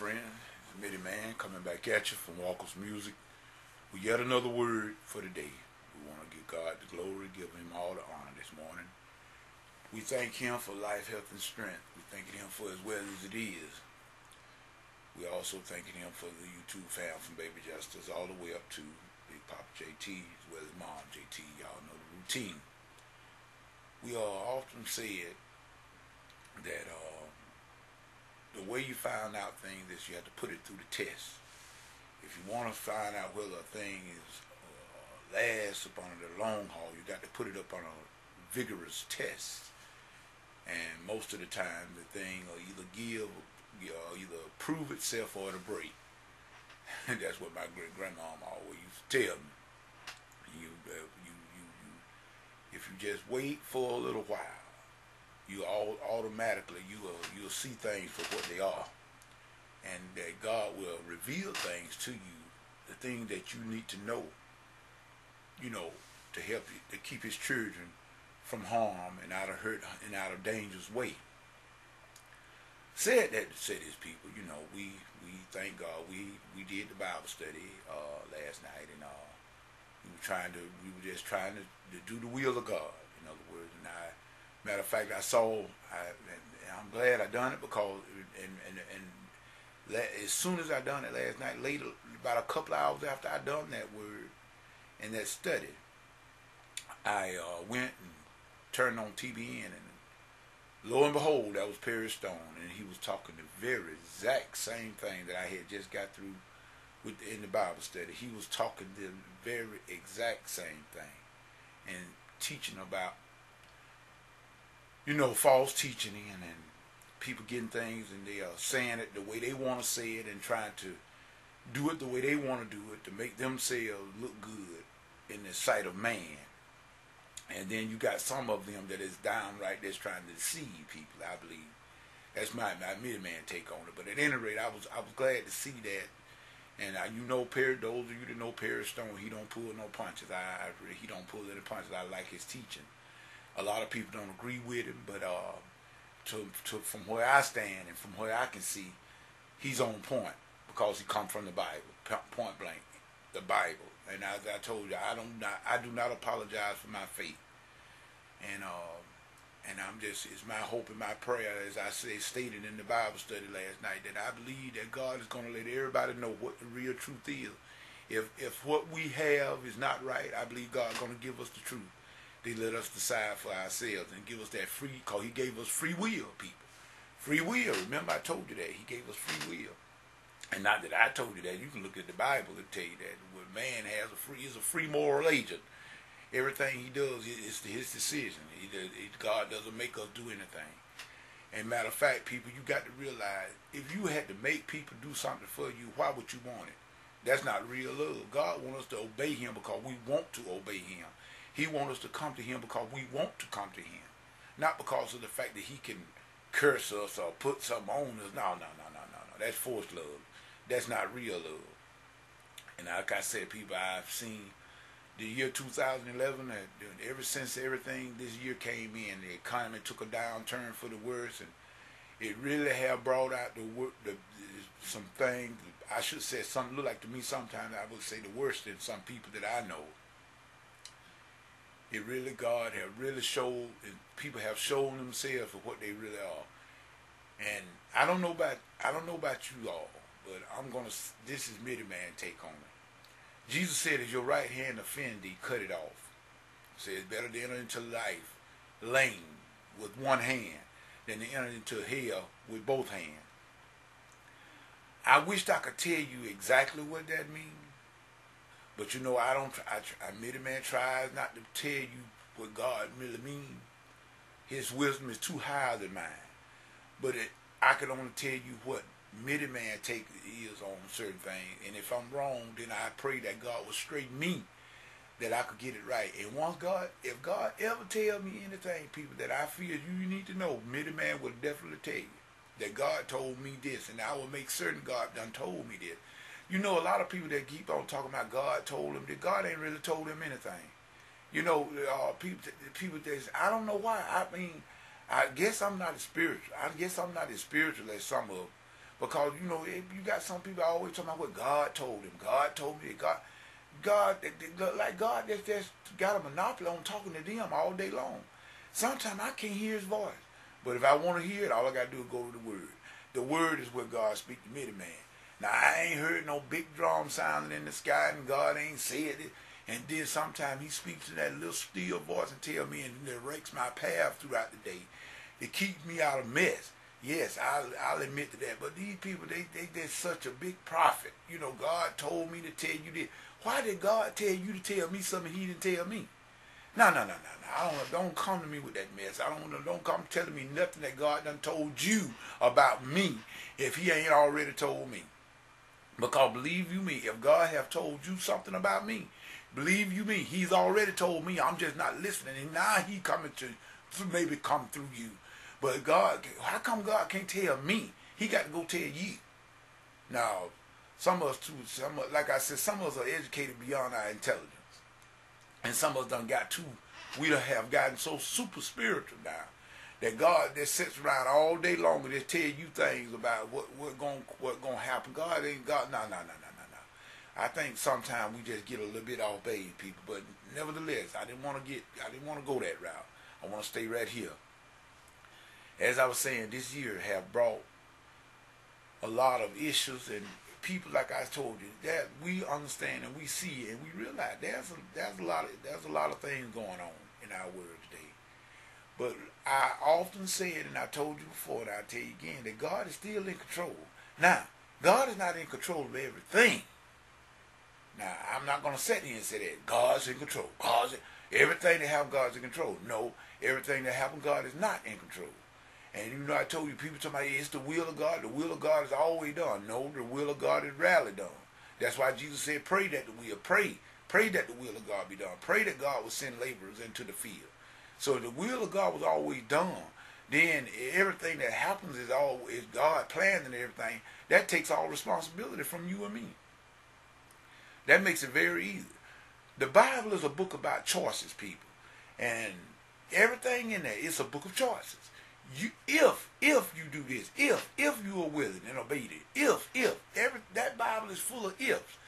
friend. It's Mitty Man coming back at you from Walker's Music with yet another word for the day. We want to give God the glory, give Him all the honor this morning. We thank Him for life, health, and strength. We thank Him for as well as it is. We also thanking Him for the YouTube fam from Baby Justice all the way up to Big Papa JT as well as Mom JT. Y'all know the routine. We often said that the way you find out things is you have to put it through the test. If you want to find out whether a thing is lasts upon the long haul, you got to put it up on a vigorous test. And most of the time, the thing will either either prove itself or it'll break. And that's what my great grandmama always used to tell me. If you just wait for a little while, you automatically you'll see things for what they are, and that God will reveal things to you, the things that you need to know, to help you to keep His children from harm and out of hurt and out of danger's way. Said that to say this, people, we thank God we did the Bible study last night, and we were just trying to do the will of God, in other words. And matter of fact, I'm glad I done it because as soon as I done it last night, later, about a couple of hours after I done that word and that study, I went and turned on TBN, and lo and behold, that was Perry Stone, and he was talking the very exact same thing that I had just got through in the Bible study. He was talking the very exact same thing and teaching about, false teaching and people getting things and they are saying it the way they want to say it and trying to do it the way they want to do it to make themselves look good in the sight of man. And then you got some of them that is downright that's trying to deceive people, I believe. That's my Midman take on it. But at any rate, I was glad to see that. And Perry, those of you that know Perry Stone, he don't pull no punches. He don't pull any punches. I like his teaching. A lot of people don't agree with him, but from where I stand and from where I can see, he's on point because he come from the Bible, point blank, the Bible. And as I told you, I do not apologize for my faith. And it's my hope and my prayer, as I stated in the Bible study last night, that I believe that God is going to let everybody know what the real truth is. If what we have is not right, I believe God is going to give us the truth. They let us decide for ourselves and give us that free, because He gave us free will, people. Free will. Remember I told you that. He gave us free will. And not that I told you that. You can look at the Bible and tell you that. What man has is a free moral agent. Everything he does is his decision. God doesn't make us do anything. And matter of fact, people, you got to realize, if you had to make people do something for you, why would you want it? That's not real love. God wants us to obey Him because we want to obey Him. He wants us to come to Him because we want to come to Him. Not because of the fact that He can curse us or put something on us. No. That's forced love. That's not real love. And like I said, people, I've seen the year 2011, ever since everything this year came in, the economy took a downturn for the worse, and it really have brought out some things. I should say something look like to me sometimes I would say the worst in some people that I know. It really, God have really showed, people have shown themselves for what they really are. And I don't know about you all, but this is Mitty Man take on it. Jesus said, "If your right hand offend thee, cut it off." He said, it's better to enter into life lame with one hand than to enter into hell with both hands. I wished I could tell you exactly what that means. But I don't. Mitty Man tries not to tell you what God really means. His wisdom is too high than mine. But I can only tell you what Mitty Man take is on certain things. And if I'm wrong, then I pray that God will straighten me, that I could get it right. And if God ever tell me anything, people, that I feel you need to know, Mitty Man will definitely tell you that God told me this, and I will make certain God done told me this. A lot of people that keep on talking about God told them, that God ain't really told them anything. People that I don't know why. I mean, I guess I'm not as spiritual. I guess I'm not as spiritual as some of them. Because, you know, you got some people always talking about what God told him. God told me that God, like God just got a monopoly on talking to them all day long. Sometimes I can't hear his voice. But if I want to hear it, all I got to do is go to the Word. The Word is where God speaks to me, the man. Now, I ain't heard no big drum sounding in the sky, and God ain't said it. And then sometimes he speaks in that little still voice and tell me and directs my path throughout the day. It keeps me out of mess. Yes, I'll admit to that. But these people, they're such a big prophet. You know, God told me to tell you this. Why did God tell you to tell me something he didn't tell me? No. Don't come to me with that mess. Don't come telling me nothing that God done told you about me if he ain't already told me. Because believe you me, if God have told you something about me, believe you me, he's already told me. I'm just not listening. And now he coming to maybe come through you. But God, how come God can't tell me? He got to go tell you. Now, some of us too, like I said, some of us are educated beyond our intelligence. And some of us done got too, we have gotten so super spiritual now that God just sits around all day long and just tell you things about what gonna happen. God ain't God. No. I think sometimes we just get a little bit off base, people. But nevertheless, I didn't want to go that route. I want to stay right here. As I was saying, this year have brought a lot of issues and people, like I told you, that we understand and we see and we realize there's a lot of things going on in our world today. But I often said, and I told you before, and I'll tell you again, that God is still in control. Now, God is not in control of everything. Now, I'm not going to sit here and say that God's in control. Everything that happens, God's in control. No, everything that happens, God is not in control. And you know, I told you, people talking about it's the will of God. The will of God is always done. No, the will of God is rarely done. That's why Jesus said, pray that the will. Pray that the will of God be done. Pray that God will send laborers into the field. So the will of God was always done. Then everything that happens is God planned and everything. That takes all responsibility from you and me. That makes it very easy. The Bible is a book about choices, people. And everything in there is a book of choices. If you do this, if you are willing and obedient, that Bible is full of ifs.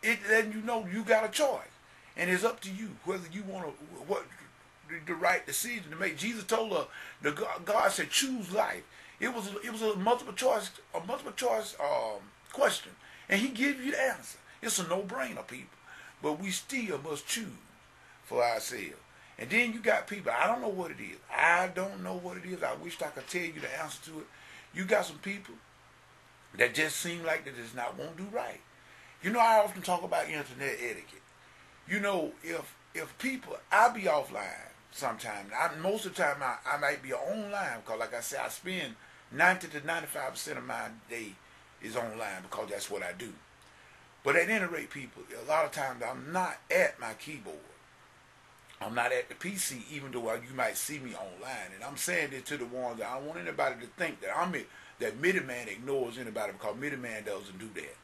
Then you know you got a choice. And it's up to you whether you want the right decision to make. Jesus told her, God said, choose life. It was a multiple choice question. And he gives you the answer. It's a no-brainer, people. But we still must choose for ourselves. And then you got people, I don't know what it is. I don't know what it is. I wish I could tell you the answer to it. You got some people that just seem like they just not won't do right. You know, I often talk about internet etiquette. You know, if people, I'll be offline sometimes. Most of the time I might be online because, like I said, I spend 90 to 95% of my day is online because that's what I do. But at any rate, people, a lot of times I'm not at my keyboard. I'm not at the PC, even though you might see me online. And I'm saying this to the ones that I don't want anybody to think that that Midi-Man ignores anybody, because Midi-Man doesn't do that.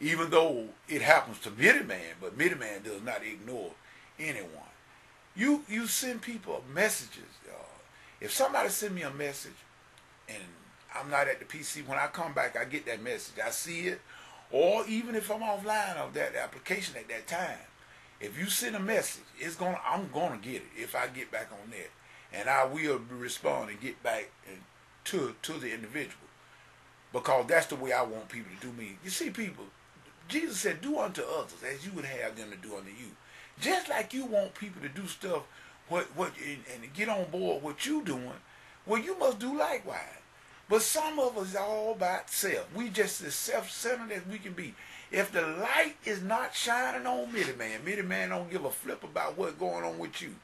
Even though it happens to Midi-Man, but Midi-Man does not ignore anyone. You send people messages. If somebody send me a message and I'm not at the PC, when I come back, I get that message. I see it. Or even if I'm offline of that application at that time, if you send a message, I'm gonna get it if I get back on there, and I will respond and get back to the individual, because that's the way I want people to do me. You see, people, Jesus said, "Do unto others as you would have them to do unto you." Just like you want people to do stuff, and get on board what you doing, well, you must do likewise. But some of us are all about self. We just as self-centered as we can be. If the light is not shining on Midi-Man don't give a flip about what's going on with you.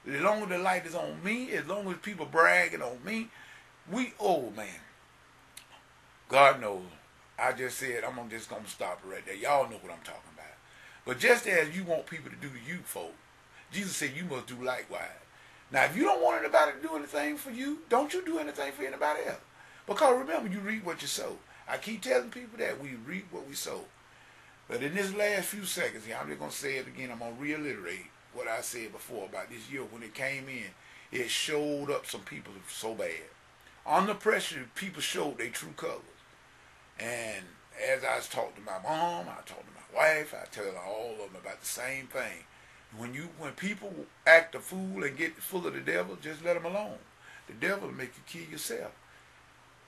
As long as the light is on me, as long as people bragging on me, man. God knows. I just said I'm just going to stop it right there. Y'all know what I'm talking about. But just as you want people to do to you, folk, Jesus said you must do likewise. Now, if you don't want anybody to do anything for you, don't you do anything for anybody else. Because remember, you reap what you sow. I keep telling people that we reap what we sow. But in this last few seconds here, I'm just going to say it again. I'm going to reiterate what I said before about this year. When it came in, it showed up some people so bad. Under pressure, people showed their true colors. And as I was talking to my mom, I talked to my wife, I tell all of them about the same thing. When people act a fool and get full of the devil, just let them alone. The devil will make you kill yourself.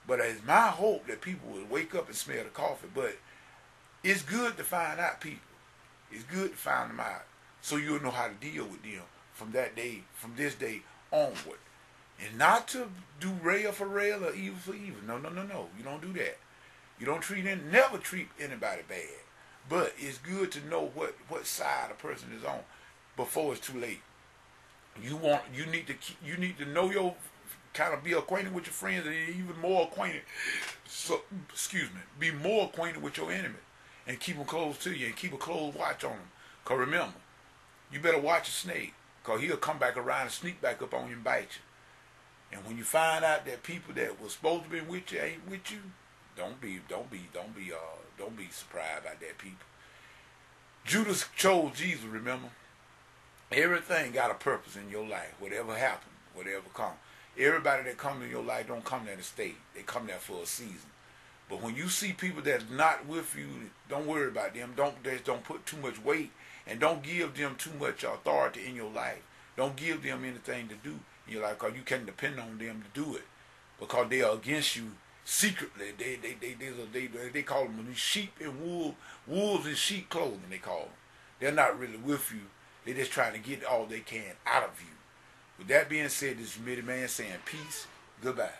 But it's my hope that people will wake up and smell the coffee. But it's good to find out people. It's good to find them out so you'll know how to deal with them from this day onward. And not to do rail for rail or evil for evil. No. You don't do that. You don't never treat anybody bad. But it's good to know what side a person is on before it's too late. You need to know your, kind of be acquainted with your friends, and even more acquainted. So be more acquainted with your enemy, and keep them close to you, and keep a close watch on them. Cause remember, you better watch a snake, cause he'll come back around and sneak back up on you and bite you. And when you find out that people that were supposed to be with you ain't with you, don't be surprised by that, people. Judas chose Jesus, remember? Everything got a purpose in your life. Whatever happened, whatever come. Everybody that come in your life don't come there to stay. They come there for a season. But when you see people that's not with you, don't worry about them. Don't put too much weight, and don't give them too much authority in your life. Don't give them anything to do in your life, because you can't depend on them to do it, because they are against you secretly. They call them sheep in wolves in sheep clothing. They call them. They're not really with you. They're just trying to get all they can out of you. With that being said, this is Mitty Man saying peace. Goodbye.